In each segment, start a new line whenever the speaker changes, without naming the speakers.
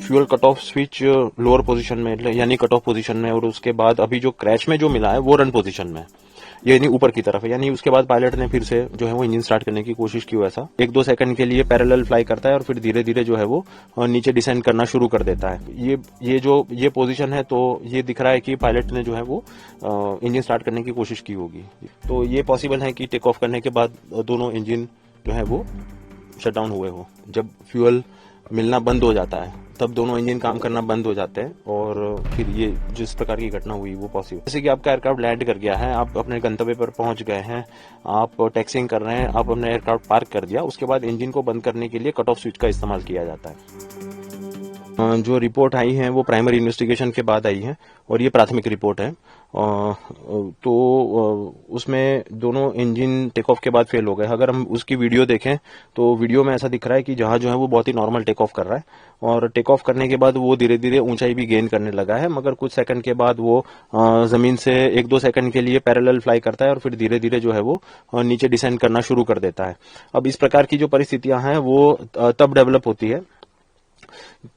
Fuel cut off switch lower position में यानी cut off position में, और उसके बाद अभी जो क्रैश में जो मिला है वो रन पोजीशन में, यानी ऊपर की तरफ है। यानी उसके बाद पायलट ने फिर से जो है वो इंजन स्टार्ट करने की कोशिश की, वैसा 1-2 सेकंड के लिए पैरेलल फ्लाई करता है और फिर धीरे धीरे जो है वो नीचे डिसेंड करना शुरू कर देता है। ये पोजीशन है, तो ये दिख रहा है कि पायलट ने जो है वो इंजन स्टार्ट करने की कोशिश की होगी। तो ये पॉसिबल है कि टेक ऑफ करने के बाद दोनों इंजन जो है वो शट डाउन हुए हो। जब फ्यूल मिलना बंद हो जाता है तब दोनों इंजन काम करना बंद हो जाते हैं, और फिर ये जिस प्रकार की घटना हुई वो पॉसिबल। जैसे कि आपका एयरक्राफ्ट लैंड कर गया है, आप अपने गंतव्य पर पहुंच गए हैं, आप टैक्सिंग कर रहे हैं, आप अपने एयरक्राफ्ट पार्क कर दिया, उसके बाद इंजन को बंद करने के लिए कट ऑफ स्विच का इस्तेमाल किया जाता है। जो रिपोर्ट आई है वो प्राइमरी इन्वेस्टिगेशन के बाद आई है, और ये प्राथमिक रिपोर्ट है। तो उसमें दोनों इंजन टेक ऑफ के बाद फेल हो गए। अगर हम उसकी वीडियो देखें तो वीडियो में ऐसा दिख रहा है कि जहाज जो है वो बहुत ही नॉर्मल टेक ऑफ कर रहा है, और टेक ऑफ करने के बाद वो धीरे धीरे ऊंचाई भी गेन करने लगा है, मगर कुछ सेकंड के बाद वो जमीन से 1-2 सेकंड के लिए पैरेलल फ्लाई करता है और फिर धीरे धीरे जो है वो नीचे डिसेंड करना शुरू कर देता है। अब इस प्रकार की जो परिस्थितियां हैं वो तब डेवलप होती है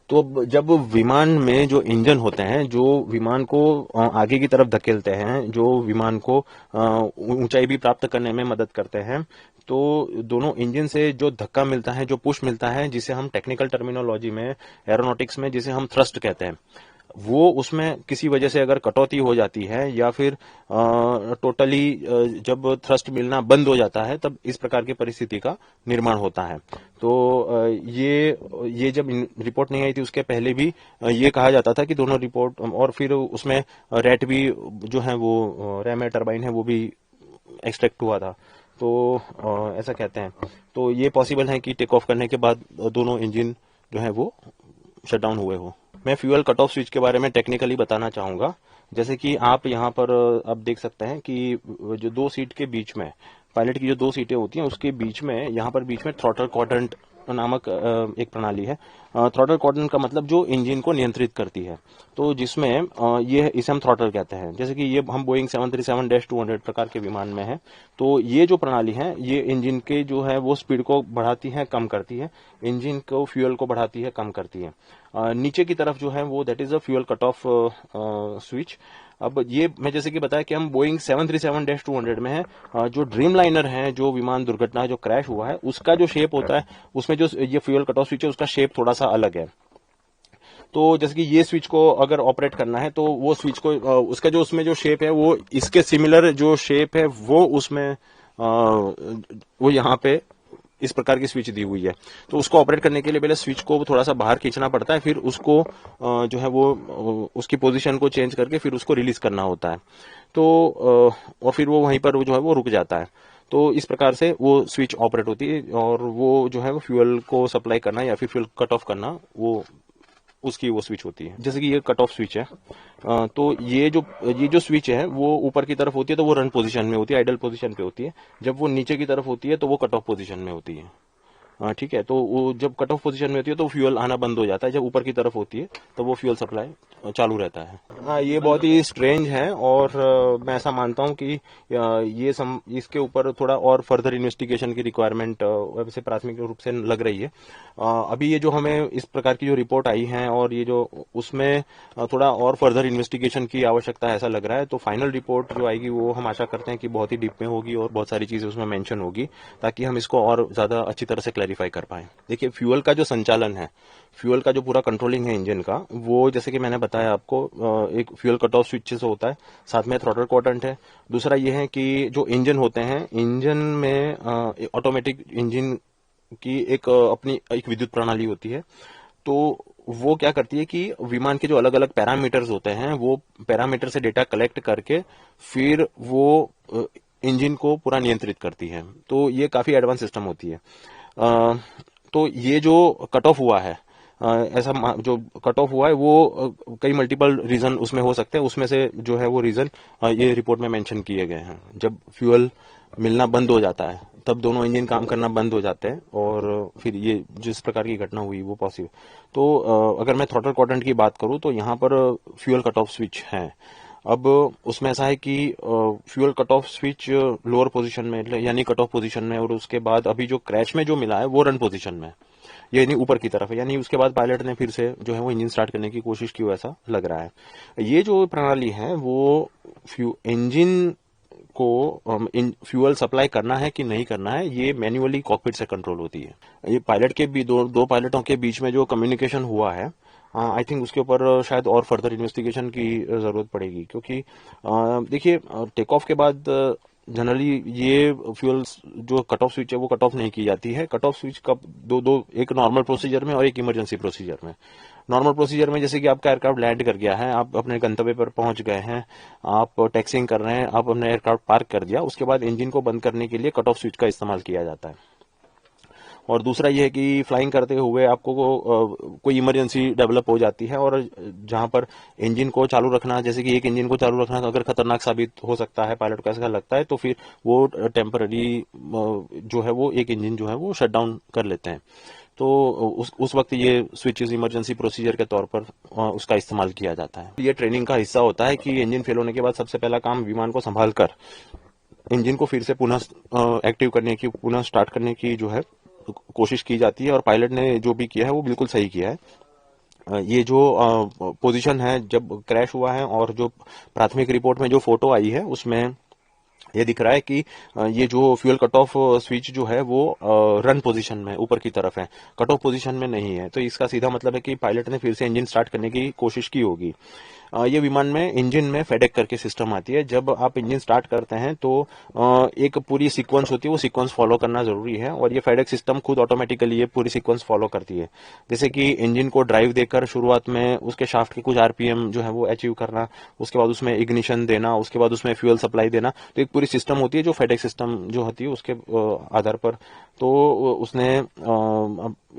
तो जब विमान में जो इंजन होते हैं, जो विमान को आगे की तरफ धकेलते हैं, जो विमान को ऊंचाई भी प्राप्त करने में मदद करते हैं, तो दोनों इंजन से जो धक्का मिलता है, जो पुश मिलता है, जिसे हम टेक्निकल टर्मिनोलॉजी में, एरोनॉटिक्स में जिसे हम थ्रस्ट कहते हैं, वो उसमें किसी वजह से अगर कटौती हो जाती है या फिर टोटली जब थ्रस्ट मिलना बंद हो जाता है, तब इस प्रकार की परिस्थिति का निर्माण होता है। तो ये जब रिपोर्ट नहीं आई थी उसके पहले भी ये कहा जाता था कि दोनों रिपोर्ट, और फिर उसमें रैट भी जो है वो रैम टर्बाइन है वो भी एक्सट्रैक्ट हुआ था, तो ऐसा कहते हैं। तो ये पॉसिबल है कि टेक ऑफ करने के बाद दोनों इंजन जो है वो शट डाउन हुए हो। मैं फ्यूल कट ऑफ स्विच के बारे में टेक्निकली बताना चाहूंगा। जैसे कि आप यहाँ पर आप देख सकते हैं कि जो 2 सीट के बीच में, पायलट की जो 2 सीटें होती हैं उसके बीच में, यहाँ पर बीच में थ्रॉटल क्वाड्रेंट नामक एक प्रणाली है। थ्रॉटल क्वाड्रेंट का मतलब जो इंजन को नियंत्रित करती है, तो जिसमें ये इसे हम थ्रॉटल कहते हैं। जैसे कि ये हम बोइंग 737-200 प्रकार के विमान में है, तो ये जो प्रणाली है ये इंजन के जो है वो स्पीड को बढ़ाती है, कम करती है, इंजन को फ्यूल को बढ़ाती है, कम करती है। नीचे की तरफ जो है वो that is a fuel cut off switch. अब ये मैं जैसे कि बताया कि हम बोइंग 737-200 में है, जो ड्रीम लाइनर है, जो विमान दुर्घटना जो क्रैश हुआ है, उसका जो शेप होता है, उसमें जो ये फ्यूल कट ऑफ स्विच है उसका शेप थोड़ा सा अलग है। तो जैसे कि ये स्विच को अगर ऑपरेट करना है तो वो स्विच को उसका जो उसमें जो शेप है वो इसके सिमिलर जो शेप है वो उसमें वो यहाँ पे इस प्रकार की स्विच दी हुई है। तो उसको ऑपरेट करने के लिए पहले स्विच को थोड़ा सा बाहर खींचना पड़ता है, फिर उसको जो है वो उसकी पोजीशन को चेंज करके फिर उसको रिलीज करना होता है। तो और फिर वो वहीं पर जो है वो रुक जाता है। तो इस प्रकार से वो स्विच ऑपरेट होती है, और वो जो है वो फ्यूल को सप्लाई करना या फिर फ्यूल कट ऑफ करना वो उसकी वो स्विच होती है। जैसे कि ये कट ऑफ स्विच है, तो ये जो स्विच है वो ऊपर की तरफ होती है तो वो रन पोजीशन में होती है, आइडल पोजीशन पे होती है। जब वो नीचे की तरफ होती है तो वो कट ऑफ पोजीशन में होती है। ठीक है, तो वो जब कट ऑफ पोजीशन में होती है तो फ्यूल आना बंद हो जाता है, जब ऊपर की तरफ होती है तो वो फ्यूल सप्लाई चालू रहता है। हाँ, ये बहुत ही स्ट्रेंज है, और मैं ऐसा मानता हूँ कि इसके ऊपर थोड़ा और फर्दर इन्वेस्टिगेशन की रिक्वायरमेंट वैसे प्राथमिक रूप से लग रही है। अभी ये जो हमें इस प्रकार की जो रिपोर्ट आई है और ये जो उसमें थोड़ा और फर्दर इन्वेस्टिगेशन की आवश्यकता है ऐसा लग रहा है। तो फाइनल रिपोर्ट जो आएगी वो हम आशा करते हैं कि बहुत ही डीप में होगी और बहुत सारी चीजें उसमें मेंशन होगी, ताकि हम इसको और ज्यादा अच्छी तरह से क्लैरिफाई कर पाए। देखिए, फ्यूल का जो संचालन है, फ्यूल का जो पूरा कंट्रोलिंग है इंजन का, वो जैसे कि मैंने बताया आपको, एक फ्यूल कट ऑफ स्विचेस होता है, साथ में थ्रॉटल क्वाड्रेंट है। दूसरा ये है कि जो इंजन होते हैं, इंजन में ऑटोमेटिक इंजन की एक अपनी एक विद्युत प्रणाली होती है। तो वो क्या करती है कि विमान के जो अलग अलग पैरामीटर्स होते हैं वो पैरामीटर से डेटा कलेक्ट करके फिर वो इंजन को पूरा नियंत्रित करती है। तो ये काफी एडवांस सिस्टम होती है। तो ये जो कट ऑफ हुआ है, ऐसा जो कट ऑफ हुआ है वो कई मल्टीपल रीजन उसमें हो सकते हैं, उसमें से जो है वो रीजन ये रिपोर्ट में मेंशन किए गए हैं। जब फ्यूल मिलना बंद हो जाता है तब दोनों इंजन काम करना बंद हो जाते हैं, और फिर ये जिस प्रकार की घटना हुई वो पॉसिबल। तो अगर मैं थ्रॉटल क्वाड्रेंट की बात करूं तो यहाँ पर फ्यूल कट ऑफ स्विच है। अब उसमें ऐसा है कि fuel cut off switch lower position में यानी कट ऑफ पोजीशन में, और उसके बाद अभी जो क्रैश में जो मिला है वो रन पोजीशन में, ये नहीं ऊपर की तरफ है, यानी उसके बाद पायलट ने फिर से जो है वो इंजन स्टार्ट करने की कोशिश की हो, ऐसा लग रहा है। ये जो प्रणाली है वो इंजन को फ्यूल सप्लाई करना है कि नहीं करना है, ये मैन्युअली कॉकपिट से कंट्रोल होती है। ये पायलट के भी दो पायलटों के बीच में जो कम्युनिकेशन हुआ है, आई थिंक उसके ऊपर शायद और फर्दर इन्वेस्टिगेशन की जरूरत पड़ेगी, क्योंकि देखिए टेक ऑफ के बाद जनरली ये फ्यूल जो कट ऑफ स्विच है वो कट ऑफ नहीं की जाती है। कट ऑफ स्विच कब दो एक नॉर्मल प्रोसीजर में और एक इमरजेंसी प्रोसीजर में। नॉर्मल प्रोसीजर में जैसे कि आपका एयरक्राफ्ट लैंड कर गया है, आप अपने गंतव्य पर पहुंच गए हैं, आप टैक्सिंग कर रहे हैं, आप अपने एयरक्राफ्ट पार्क कर दिया, उसके बाद इंजन को बंद करने के लिए कट ऑफ स्विच का इस्तेमाल किया जाता है। और दूसरा ये है कि फ्लाइंग करते हुए आपको कोई इमरजेंसी डेवलप हो जाती है और जहां पर इंजन को चालू रखना, जैसे कि एक इंजन को चालू रखना अगर खतरनाक साबित हो सकता है, पायलट को ऐसा लगता है, तो फिर वो टेम्पररी जो है वो एक इंजन जो है वो शट डाउन कर लेते हैं। तो उस वक्त ये स्विचेस इमरजेंसी प्रोसीजर के तौर पर उसका इस्तेमाल किया जाता है। ये ट्रेनिंग का हिस्सा होता है कि इंजन फेल होने के बाद सबसे पहला काम विमान को संभाल कर इंजन को फिर से पुनः एक्टिव करने की, पुनः स्टार्ट करने की जो है कोशिश की जाती है। और पायलट ने जो भी किया है वो बिल्कुल सही किया है। ये जो पोजीशन है जब क्रैश हुआ है और जो प्राथमिक रिपोर्ट में जो फोटो आई है उसमें ये दिख रहा है कि ये जो फ्यूल कट ऑफ स्विच जो है वो रन पोजीशन में ऊपर की तरफ है, कट ऑफ पोजीशन में नहीं है। तो इसका सीधा मतलब है कि पायलट ने फिर से इंजन स्टार्ट करने की कोशिश की होगी। ये विमान में इंजन में फेडेक करके सिस्टम आती है। जब आप इंजन स्टार्ट करते हैं तो एक पूरी सीक्वेंस होती है, वो सीक्वेंस फॉलो करना जरूरी है और ये फेडेक सिस्टम खुद ऑटोमेटिकली ये पूरी सीक्वेंस फॉलो करती है। जैसे कि इंजन को ड्राइव देकर शुरुआत में उसके शाफ्ट की कुछ आरपीएम जो है वो अचीव करना, उसके बाद उसमें इग्निशन देना, उसके बाद उसमें फ्यूल सप्लाई देना, तो एक पूरी सिस्टम होती है जो फेडेक सिस्टम जो होती है उसके आधार पर। तो उसने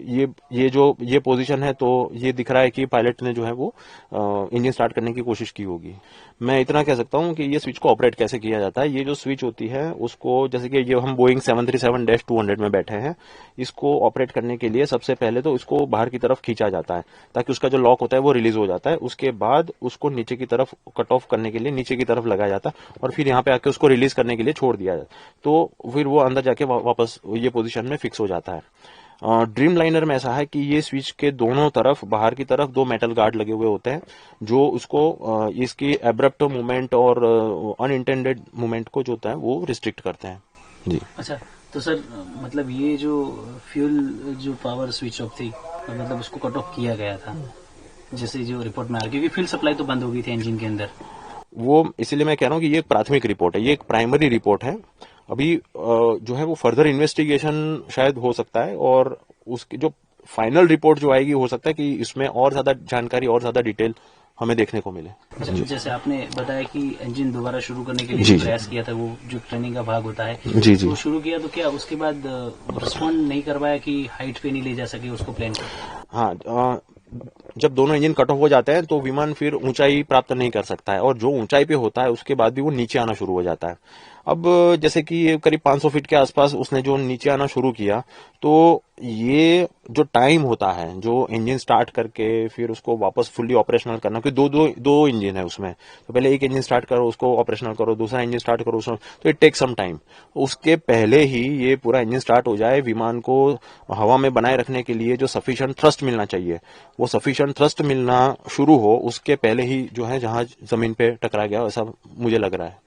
ये पोजीशन है, तो ये दिख रहा है कि पायलट ने जो है वो इंजन स्टार्ट करने की कोशिश की होगी। मैं इतना कह सकता हूं कि ये स्विच को ऑपरेट कैसे किया जाता है। ये जो स्विच होती है उसको, जैसे कि ये हम बोइंग 737-200 में बैठे हैं, इसको ऑपरेट करने के लिए सबसे पहले तो इसको बाहर की तरफ खींचा जाता है ताकि उसका जो लॉक होता है वो रिलीज हो जाता है। उसके बाद उसको नीचे की तरफ कट ऑफ करने के लिए नीचे की तरफ लगाया जाता है और फिर यहाँ पे आके उसको रिलीज करने के लिए छोड़ दिया जाता है, तो फिर वो अंदर जाके वापस ये पोजीशन में फिक्स हो जाता है। ड्रीम लाइनर में ऐसा है कि ये स्विच के दोनों तरफ, बाहर की तरफ 2 मेटल गार्ड लगे हुए होते हैं जो उसको इसकी एब्रप्ट मूवमेंट और अनइंटेंडेड मूवमेंट को जो होता है वो रिस्ट्रिक्ट करते हैं। जी
अच्छा, तो सर मतलब ये जो फ्यूल जो पावर स्विच ऑफ थी, मतलब उसको कट ऑफ किया गया था जैसे जो रिपोर्ट में आ रहा, क्योंकि फ्यूल सप्लाई तो बंद हो गई थी इंजन के अंदर।
वो इसलिए मैं कह रहा हूँ कि ये एक प्राथमिक रिपोर्ट है, ये एक प्राइमरी रिपोर्ट है। अभी जो है वो फर्दर इन्वेस्टिगेशन शायद हो सकता है और उसकी जो फाइनल रिपोर्ट जो आएगी हो सकता है कि इसमें और ज्यादा जानकारी और ज्यादा डिटेल हमें देखने को मिले।
जैसे आपने बताया कि इंजन दोबारा शुरू करने के लिए प्रयास किया था, वो जो ट्रेनिंग का भाग होता है,
जी जी,
वो शुरू किया, तो क्या उसके बाद रिस्पॉन्ड नहीं करवाया कि हाइट पे नहीं ले जा सके उसको प्लेन को?
हाँ, जब दोनों इंजन कट ऑफ हो जाते हैं तो विमान फिर ऊंचाई प्राप्त नहीं कर सकता है और जो ऊंचाई पे होता है उसके बाद भी वो नीचे आना शुरू हो जाता है। अब जैसे कि करीब 500 फीट के आसपास उसने जो नीचे आना शुरू किया, तो ये जो टाइम होता है जो इंजन स्टार्ट करके फिर उसको वापस फुल्ली ऑपरेशनल करना, क्योंकि दो इंजन है उसमें, तो पहले एक इंजन स्टार्ट करो उसको ऑपरेशनल करो, दूसरा इंजन स्टार्ट करो उसमें, तो इट टेक सम टाइम। उसके पहले ही ये पूरा इंजन स्टार्ट हो जाए, विमान को हवा में बनाए रखने के लिए जो सफिशिएंट थ्रस्ट मिलना चाहिए वो सफिशिएंट थ्रस्ट मिलना शुरू हो, उसके पहले ही जो है जहाज जमीन पे टकरा गया, ऐसा मुझे लग रहा है।